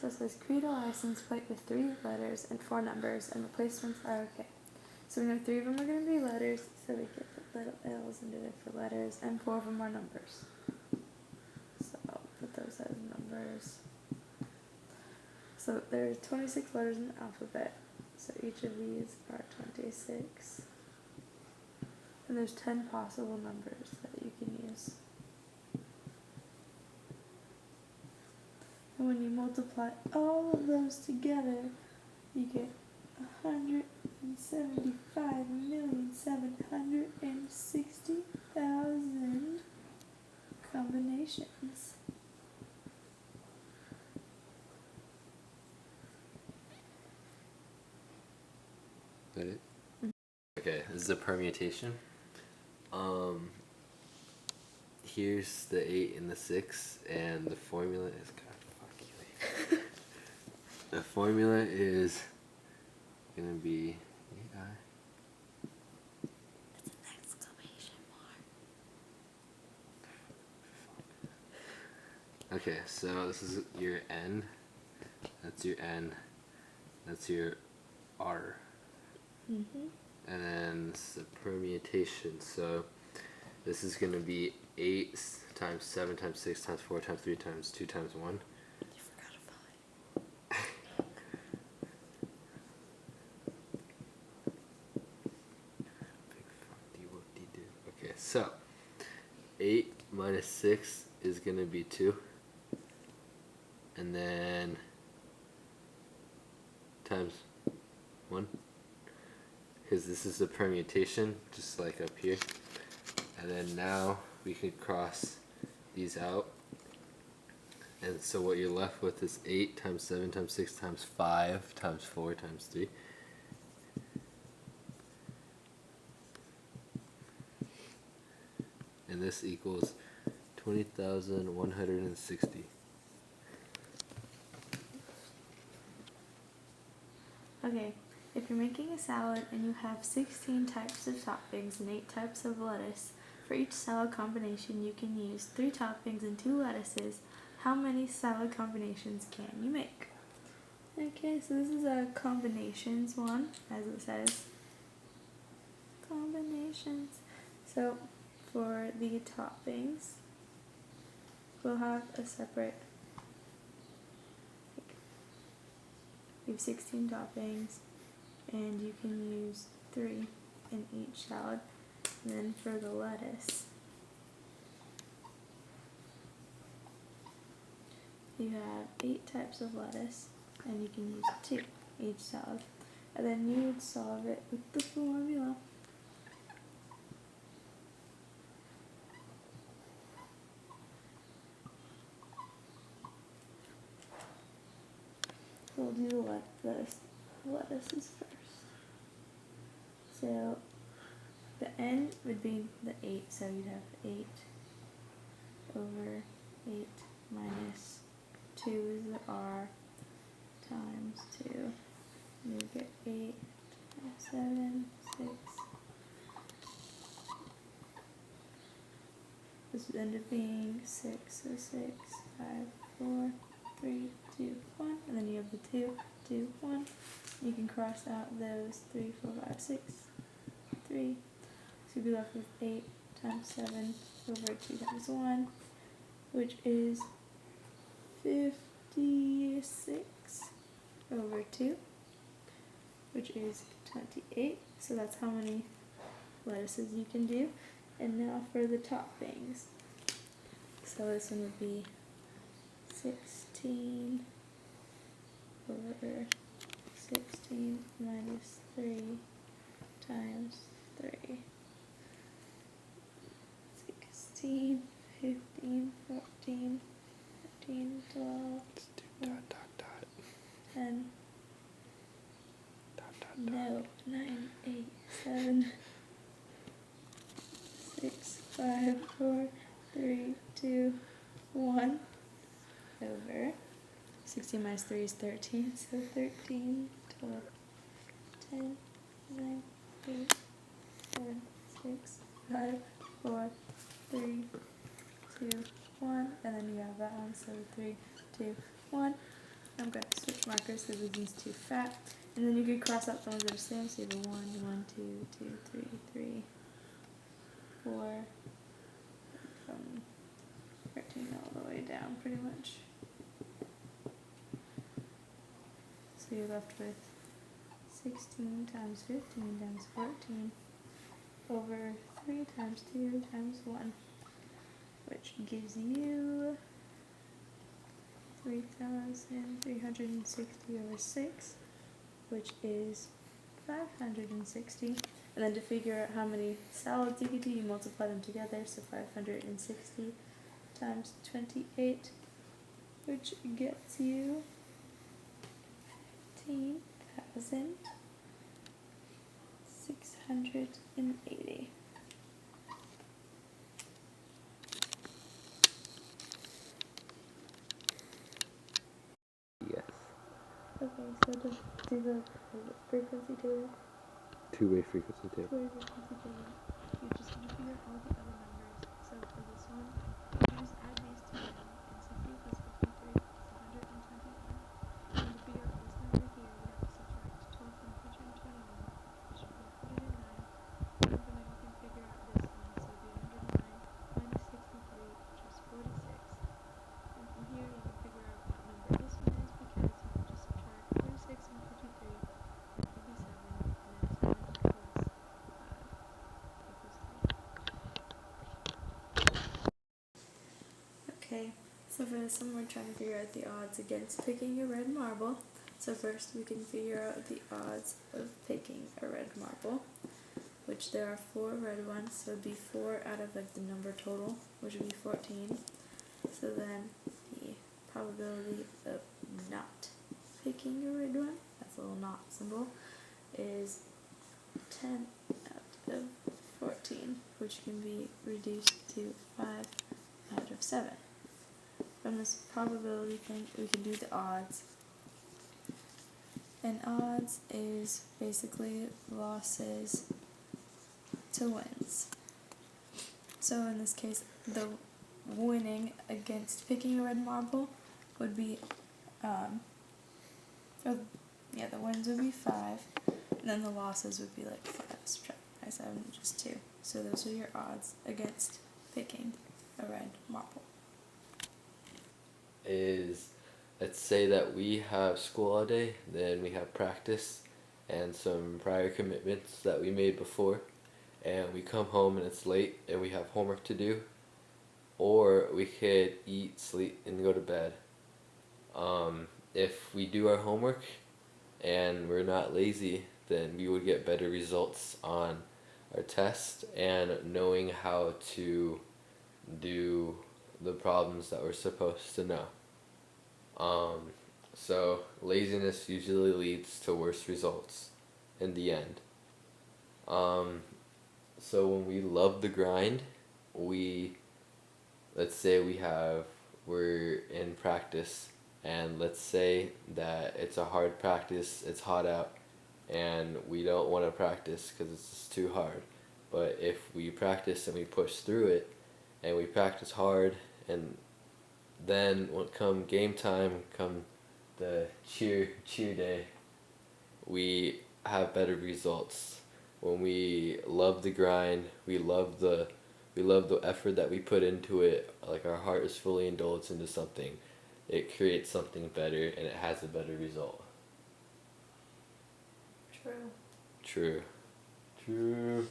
So it says create a license plate with 3 letters and 4 numbers, and replacements are okay. So we know 3 of them are going to be letters, so we can put little L's into it for letters, and 4 of them are numbers. So I'll put those as numbers. So there's 26 letters in the alphabet, so each of these are 26. And there's 10 possible numbers that you can use. And when you multiply all of those together, you get 175,760,000 combinations. That it? Okay, this is a permutation. Here's the 8 and the 6, and the formula is the formula is gonna be It's an exclamation mark. Okay, so this is your N. That's your N. That's your R. And then this is a permutation. So this is gonna be 8 times 7 times 6 times 4 times 3 times 2 times 1. You forgot a 5. Okay, so 8 minus 6 is gonna be 2. And then times 1. Because this is a permutation, just like up here. And then now we can cross these out. And so what you're left with is 8 times 7 times 6 times 5 times 4 times 3. And this equals 20,160. Okay, if you're making a salad and you have 16 types of toppings and 8 types of lettuce, for each salad combination you can use 3 toppings and 2 lettuces. How many salad combinations can you make? Okay, so this is a combinations one, as it says. Combinations. So for the toppings, we'll have a separate, we have 16 toppings, and you can use 3 in each salad. And then for the lettuce, you have 8 types of lettuce, and you can use 2 each salad. And then you would solve it with the formula. So we'll do the lettuces first. So the N would be the 8, so you'd have 8 over 8 minus 2 is the R times 2. You get 8 times 7, 6. This would end up being 6, so 6, 5, 4, 3, 2, 1, and then you have the 2, 2, 1. You can cross out those 3, 4, 5, 6, 3. So you'll be left with 8 times 7 over 2 times 1, which is 56 over 2, which is 28. So that's how many lettuces you can do. And now for the toppings. So this one would be 16 over 16 minus 3 times 3. 16, 15, 14, 15, 12, 10, no, 9, 8, 7, 6, 5, 4, 3, 2, 1 over 16 minus 3 is 13, so 13, 12, 10, 9, 8, 7, 6, 5, 4, 3, 2, 1, and then you have that one, so 3, 2, 1, I'm going to switch markers because this one's too fat. And then you could cross out the ones that are the same. So you have a 1, 1, 2, 2, 3, 3, 4, from 13 all the way down pretty much. So you're left with 16 times 15 times 14 over 3 times 2 times 1, which gives you 3,360 over 6, which is 560. And then to figure out how many solids you could do, you multiply them together, so 560 times 28, which gets you 15,680. Yes. Okay, so to do the frequency table, Two-way frequency table. you just need to figure out all the other numbers. So for this one, you just add these two in, and 60 plus 53 is 121. And to figure out this number here, you have to subtract 12 from 121, which would be 109. And then you can figure out this one, so it'd be 109 minus 63, which is 46. And from here, you can figure out what number this one is, because you can just subtract 46 from 53, 57, and then 7 plus 5 equals 3. Okay, so for this one, we're trying to figure out the odds against picking a red marble. So first, we can figure out the odds of picking a red marble, which there are 4 red ones, so it'd be 4 out of like the number total, which would be 14. So then the probability of not picking a red one, that's a little not symbol, is 10 out of 14, which can be reduced to 5 out of 7. From this probability thing, we can do the odds. And odds is basically losses to wins. So in this case, the winning against picking a red marble would be, the wins would be 5, and then the losses would be like 5 subtracted by 7, which is 2. So those are your odds against picking a red marble. Let's say that we have school all day, then we have practice and some prior commitments that we made before, and we come home and it's late and we have homework to do, or we could eat, sleep, and go to bed. If we do our homework and we're not lazy, then we would get better results on our test and knowing how to do the problems that we're supposed to know. So laziness usually leads to worse results in the end. So when we love the grind, let's say we're in practice, and let's say that it's a hard practice, it's hot out, and we don't want to practice because it's just too hard. But if we practice and we push through it, and we practice hard, and then when come game time, come the cheer day, we have better results. When we love the grind, we love the effort that we put into it, like our heart is fully indulged into something, it creates something better and it has a better result. True. True. True.